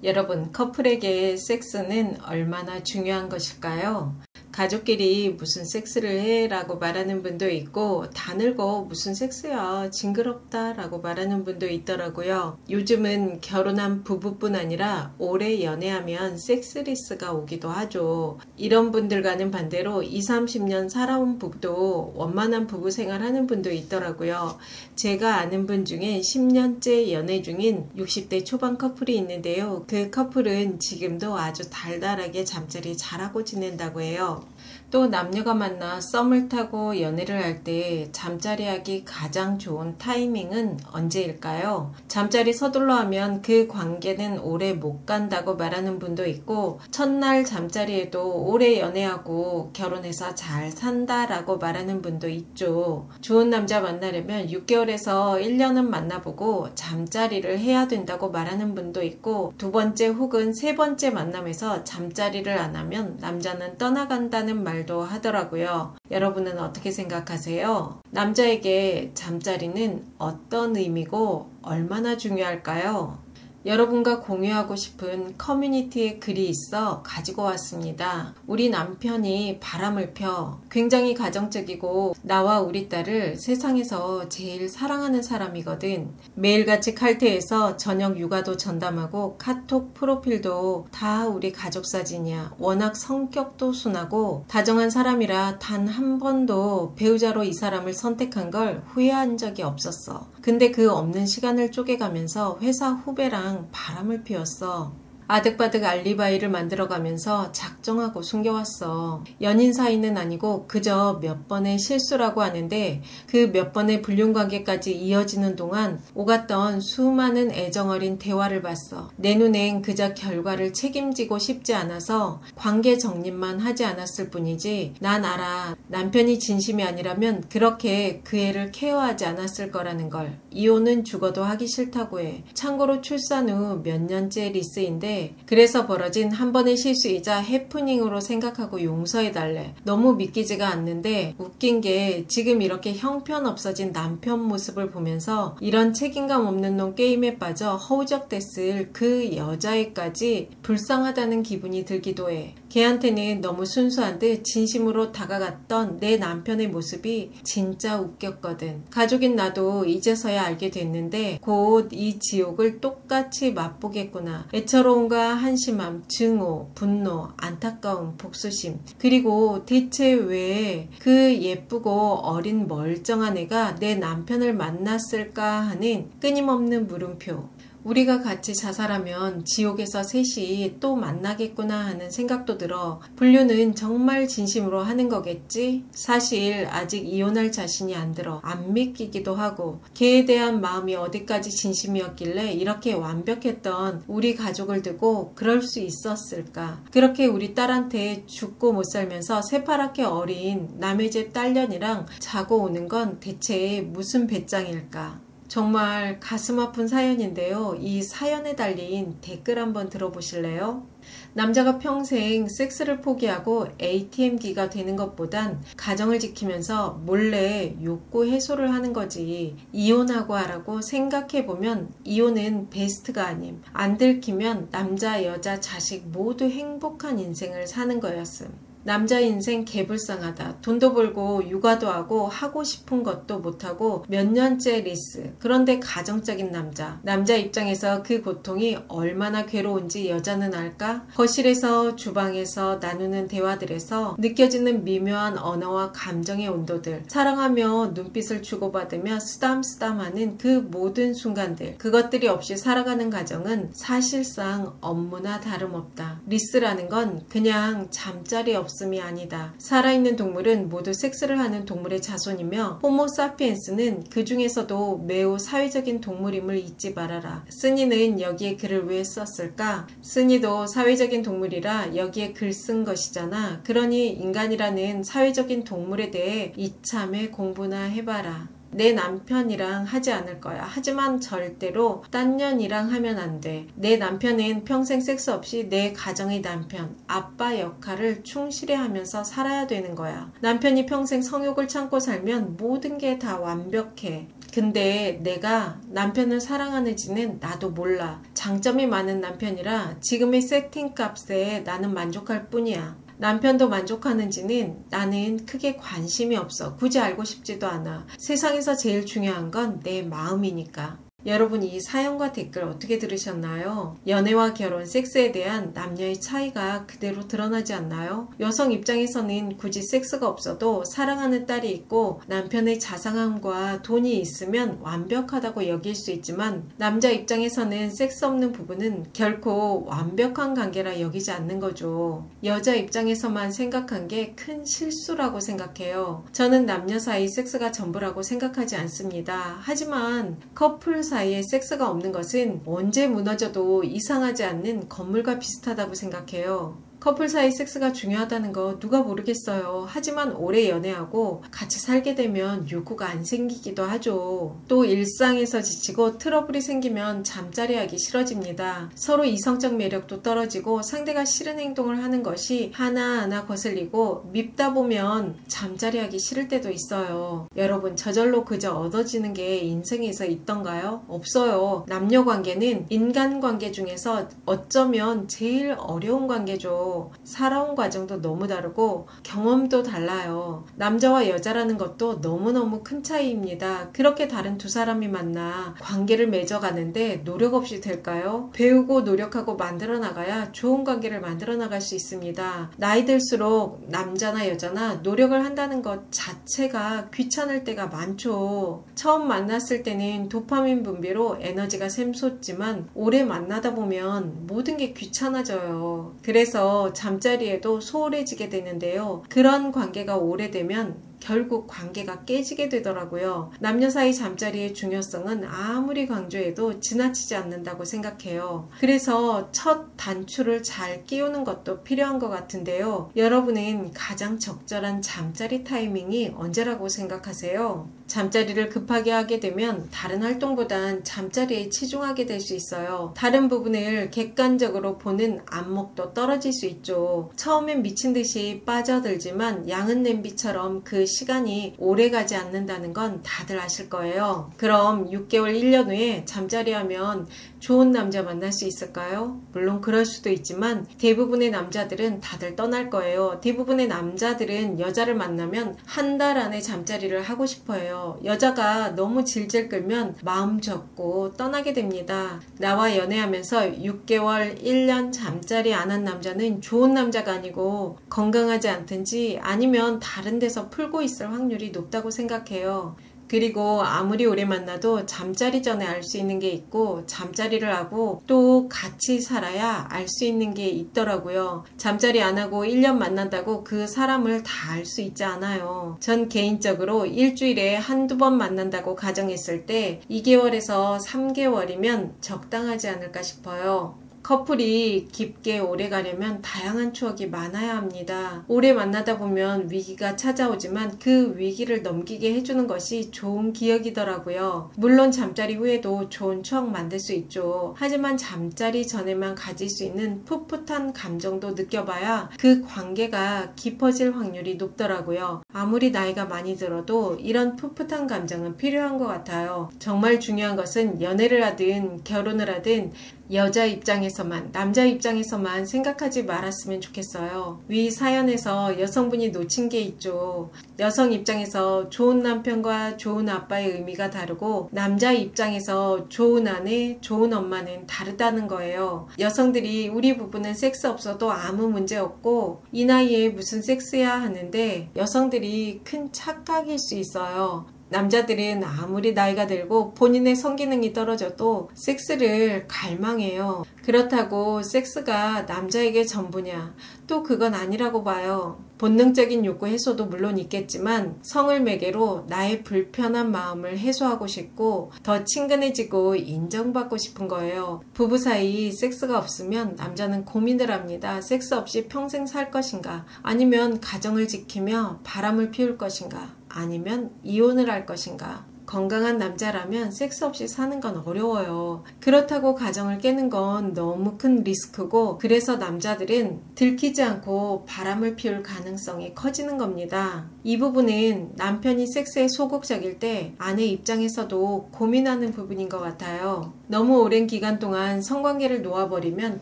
여러분, 커플에게 섹스는 얼마나 중요한 것일까요? 가족끼리 무슨 섹스를 해? 라고 말하는 분도 있고, 다 늙어 무슨 섹스야, 징그럽다 라고 말하는 분도 있더라고요. 요즘은 결혼한 부부뿐 아니라 오래 연애하면 섹스리스가 오기도 하죠. 이런 분들과는 반대로 20, 30년 살아온 부부도 원만한 부부 생활하는 분도 있더라고요. 제가 아는 분 중에 10년째 연애 중인 60대 초반 커플이 있는데요. 그 커플은 지금도 아주 달달하게 잠자리 잘하고 지낸다고 해요. 또 남녀가 만나 썸을 타고 연애를 할 때 잠자리하기 가장 좋은 타이밍은 언제일까요? 잠자리 서둘러 하면 그 관계는 오래 못 간다고 말하는 분도 있고, 첫날 잠자리에도 오래 연애하고 결혼해서 잘 산다라고 말하는 분도 있죠. 좋은 남자 만나려면 6개월에서 1년은 만나보고 잠자리를 해야 된다고 말하는 분도 있고, 두 번째 혹은 세 번째 만남에서 잠자리를 안 하면 남자는 떠나간다는 말도 하더라고요. 여러분은 어떻게 생각하세요? 남자에게 잠자리는 어떤 의미고 얼마나 중요할까요? 여러분과 공유하고 싶은 커뮤니티에 글이 있어 가지고 왔습니다. 우리 남편이 바람을 펴 굉장히 가정적이고 나와 우리 딸을 세상에서 제일 사랑하는 사람이거든. 매일같이 칼퇴해서 저녁 육아도 전담하고 카톡 프로필도 다 우리 가족 사진이야. 워낙 성격도 순하고 다정한 사람이라 단 한 번도 배우자로 이 사람을 선택한 걸 후회한 적이 없었어. 근데 그 없는 시간을 쪼개가면서 회사 후배랑 바람을 피웠어. 아득바득 알리바이를 만들어가면서 작정하고 숨겨왔어. 연인 사이는 아니고 그저 몇 번의 실수라고 하는데, 그 몇 번의 불륜관계까지 이어지는 동안 오갔던 수많은 애정어린 대화를 봤어. 내 눈엔 그저 결과를 책임지고 싶지 않아서 관계 정립만 하지 않았을 뿐이지, 난 알아. 남편이 진심이 아니라면 그렇게 그 애를 케어하지 않았을 거라는 걸. 이혼은 죽어도 하기 싫다고 해. 참고로 출산 후 몇 년째 리스인데, 그래서 벌어진 한 번의 실수이자 해프닝으로 생각하고 용서해달래. 너무 믿기지가 않는데, 웃긴 게 지금 이렇게 형편없어진 남편 모습을 보면서 이런 책임감 없는 놈 게임에 빠져 허우적댔을 그 여자애까지 불쌍하다는 기분이 들기도 해. 걔한테는 너무 순수한 듯 진심으로 다가갔던 내 남편의 모습이 진짜 웃겼거든. 가족인 나도 이제서야 알게 됐는데 곧 이 지옥을 똑같이 맛보겠구나. 애처로움과 한심함, 증오, 분노, 안타까움, 복수심, 그리고 대체 왜 그 예쁘고 어린 멀쩡한 애가 내 남편을 만났을까 하는 끊임없는 물음표. 우리가 같이 자살하면 지옥에서 셋이 또 만나겠구나 하는 생각도 들어. 불륜은 정말 진심으로 하는 거겠지? 사실 아직 이혼할 자신이 안 들어. 안 믿기기도 하고, 걔에 대한 마음이 어디까지 진심이었길래 이렇게 완벽했던 우리 가족을 두고 그럴 수 있었을까? 그렇게 우리 딸한테 죽고 못 살면서 새파랗게 어린 남의 집 딸년이랑 자고 오는 건 대체 무슨 배짱일까? 정말 가슴 아픈 사연인데요. 이 사연에 달린 댓글 한번 들어보실래요? 남자가 평생 섹스를 포기하고 ATM기가 되는 것보단 가정을 지키면서 몰래 욕구 해소를 하는 거지. 이혼하고 하라고 생각해보면 이혼은 베스트가 아님. 안 들키면 남자, 여자, 자식 모두 행복한 인생을 사는 거였음. 남자 인생 개불쌍하다. 돈도 벌고 육아도 하고 하고 싶은 것도 못하고 몇 년째 리스. 그런데 가정적인 남자. 남자 입장에서 그 고통이 얼마나 괴로운지 여자는 알까? 거실에서 주방에서 나누는 대화들에서 느껴지는 미묘한 언어와 감정의 온도들, 사랑하며 눈빛을 주고받으며 쓰담쓰담하는 그 모든 순간들, 그것들이 없이 살아가는 가정은 사실상 업무나 다름없다. 리스라는 건 그냥 잠자리 없음이 아니다. 살아있는 동물은 모두 섹스를 하는 동물의 자손이며 호모사피엔스는 그 중에서도 매우 사회적인 동물임을 잊지 말아라. 쓰니는 여기에 글을 왜 썼을까? 쓰니도 사회적인 동물이라 여기에 글 쓴 것이잖아. 그러니 인간이라는 사회적인 동물에 대해 이참에 공부나 해봐라. 내 남편이랑 하지 않을 거야. 하지만 절대로 딴 년이랑 하면 안 돼. 내 남편은 평생 섹스 없이 내 가정의 남편, 아빠 역할을 충실히 하면서 살아야 되는 거야. 남편이 평생 성욕을 참고 살면 모든 게 다 완벽해. 근데 내가 남편을 사랑하는지는 나도 몰라. 장점이 많은 남편이라 지금의 세팅값에 나는 만족할 뿐이야. 남편도 만족하는지는 나는 크게 관심이 없어. 굳이 알고 싶지도 않아. 세상에서 제일 중요한 건 내 마음이니까. 여러분, 이 사연과 댓글 어떻게 들으셨나요? 연애와 결혼, 섹스에 대한 남녀의 차이가 그대로 드러나지 않나요? 여성 입장에서는 굳이 섹스가 없어도 사랑하는 딸이 있고 남편의 자상함과 돈이 있으면 완벽하다고 여길 수 있지만, 남자 입장에서는 섹스 없는 부부는 결코 완벽한 관계라 여기지 않는 거죠. 여자 입장에서만 생각한 게 큰 실수라고 생각해요. 저는 남녀 사이 섹스가 전부라고 생각하지 않습니다. 하지만 커플 사이에 섹스가 없는 것은 언제 무너져도 이상하지 않는 건물과 비슷하다고 생각해요. 커플 사이 섹스가 중요하다는 거 누가 모르겠어요. 하지만 오래 연애하고 같이 살게 되면 욕구가 안 생기기도 하죠. 또 일상에서 지치고 트러블이 생기면 잠자리 하기 싫어집니다. 서로 이성적 매력도 떨어지고 상대가 싫은 행동을 하는 것이 하나하나 거슬리고 밉다 보면 잠자리 하기 싫을 때도 있어요. 여러분, 저절로 그저 얻어지는 게 인생에서 있던가요? 없어요. 남녀 관계는 인간관계 중에서 어쩌면 제일 어려운 관계죠. 살아온 과정도 너무 다르고 경험도 달라요. 남자와 여자라는 것도 너무너무 큰 차이입니다. 그렇게 다른 두 사람이 만나 관계를 맺어가는데 노력 없이 될까요? 배우고 노력하고 만들어 나가야 좋은 관계를 만들어 나갈 수 있습니다. 나이 들수록 남자나 여자나 노력을 한다는 것 자체가 귀찮을 때가 많죠. 처음 만났을 때는 도파민 분비로 에너지가 샘솟지만 오래 만나다 보면 모든 게 귀찮아져요. 그래서 잠자리에도 소홀해지게 되는데요. 그런 관계가 오래되면 결국 관계가 깨지게 되더라고요. 남녀 사이 잠자리의 중요성은 아무리 강조해도 지나치지 않는다고 생각해요. 그래서 첫 단추를 잘 끼우는 것도 필요한 것 같은데요. 여러분은 가장 적절한 잠자리 타이밍이 언제라고 생각하세요? 잠자리를 급하게 하게 되면 다른 활동보단 잠자리에 치중하게 될 수 있어요. 다른 부분을 객관적으로 보는 안목도 떨어질 수 있죠. 처음엔 미친 듯이 빠져들지만 양은 냄비처럼 그 시간이 오래 가지 않는다는 건 다들 아실 거예요. 그럼 6개월, 1년 후에 잠자리 하면 좋은 남자 만날 수 있을까요? 물론 그럴 수도 있지만 대부분의 남자들은 다들 떠날 거예요. 대부분의 남자들은 여자를 만나면 한 달 안에 잠자리를 하고 싶어 해요. 여자가 너무 질질 끌면 마음 접고 떠나게 됩니다. 나와 연애하면서 6개월, 1년 잠자리 안 한 남자는 좋은 남자가 아니고 건강하지 않든지 아니면 다른 데서 풀고 있을 확률이 높다고 생각해요. 그리고 아무리 오래 만나도 잠자리 전에 알 수 있는 게 있고 잠자리를 하고 또 같이 살아야 알 수 있는 게 있더라고요. 잠자리 안 하고 1년 만난다고 그 사람을 다 알 수 있지 않아요. 전 개인적으로 일주일에 한두 번 만난다고 가정했을 때 2개월에서 3개월이면 적당하지 않을까 싶어요. 커플이 깊게 오래 가려면 다양한 추억이 많아야 합니다. 오래 만나다 보면 위기가 찾아오지만 그 위기를 넘기게 해주는 것이 좋은 기억이더라고요. 물론 잠자리 후에도 좋은 추억 만들 수 있죠. 하지만 잠자리 전에만 가질 수 있는 풋풋한 감정도 느껴봐야 그 관계가 깊어질 확률이 높더라고요. 아무리 나이가 많이 들어도 이런 풋풋한 감정은 필요한 것 같아요. 정말 중요한 것은 연애를 하든 결혼을 하든 여자 입장에서만, 남자 입장에서만 생각하지 말았으면 좋겠어요. 위 사연에서 여성분이 놓친 게 있죠. 여성 입장에서 좋은 남편과 좋은 아빠의 의미가 다르고 남자 입장에서 좋은 아내, 좋은 엄마는 다르다는 거예요. 여성들이 우리 부부는 섹스 없어도 아무 문제 없고 이 나이에 무슨 섹스야 하는데 여성들이 큰 착각일 수 있어요. 남자들은 아무리 나이가 들고 본인의 성기능이 떨어져도 섹스를 갈망해요. 그렇다고 섹스가 남자에게 전부냐? 또 그건 아니라고 봐요. 본능적인 욕구 해소도 물론 있겠지만 성을 매개로 나의 불편한 마음을 해소하고 싶고 더 친근해지고 인정받고 싶은 거예요. 부부 사이 섹스가 없으면 남자는 고민을 합니다. 섹스 없이 평생 살 것인가? 아니면 가정을 지키며 바람을 피울 것인가? 아니면 이혼을 할 것인가? 건강한 남자라면 섹스 없이 사는 건 어려워요. 그렇다고 가정을 깨는 건 너무 큰 리스크고, 그래서 남자들은 들키지 않고 바람을 피울 가능성이 커지는 겁니다. 이 부분은 남편이 섹스에 소극적일 때 아내 입장에서도 고민하는 부분인 것 같아요. 너무 오랜 기간 동안 성관계를 놓아버리면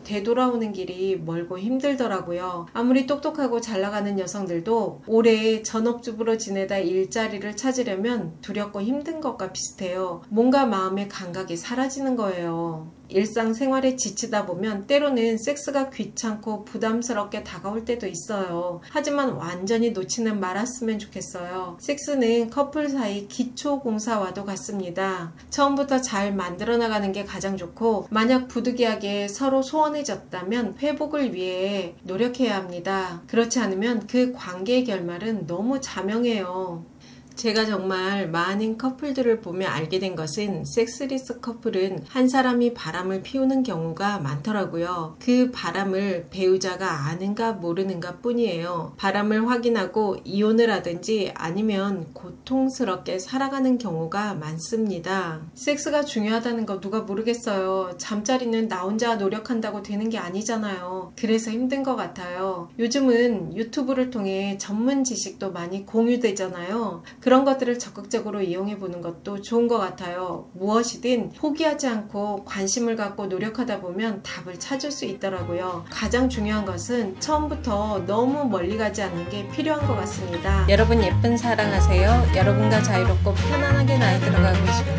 되돌아오는 길이 멀고 힘들더라고요. 아무리 똑똑하고 잘 나가는 여성들도 오래 전업주부로 지내다 일자리를 찾으려면 두렵고 힘든 것과 비슷해요. 뭔가 마음의 감각이 사라지는 거예요. 일상생활에 지치다 보면 때로는 섹스가 귀찮고 부담스럽게 다가올 때도 있어요. 하지만 완전히 놓치는 말았으면 좋겠어요. 섹스는 커플 사이 기초공사와도 같습니다. 처음부터 잘 만들어 나가는 게 가장 좋고, 만약 부득이하게 서로 소원해졌다면 회복을 위해 노력해야 합니다. 그렇지 않으면 그 관계의 결말은 너무 자명해요. 제가 정말 많은 커플들을 보며 알게 된 것은, 섹스리스 커플은 한 사람이 바람을 피우는 경우가 많더라고요. 그 바람을 배우자가 아는가 모르는가 뿐이에요. 바람을 확인하고 이혼을 하든지 아니면 고통스럽게 살아가는 경우가 많습니다. 섹스가 중요하다는 거 누가 모르겠어요. 잠자리는 나 혼자 노력한다고 되는 게 아니잖아요. 그래서 힘든 것 같아요. 요즘은 유튜브를 통해 전문 지식도 많이 공유되잖아요. 그런 것들을 적극적으로 이용해보는 것도 좋은 것 같아요. 무엇이든 포기하지 않고 관심을 갖고 노력하다 보면 답을 찾을 수 있더라고요. 가장 중요한 것은 처음부터 너무 멀리 가지 않는 게 필요한 것 같습니다. 여러분 예쁜 사랑하세요. 여러분과 자유롭고 편안하게 나이 들어가고 싶어요.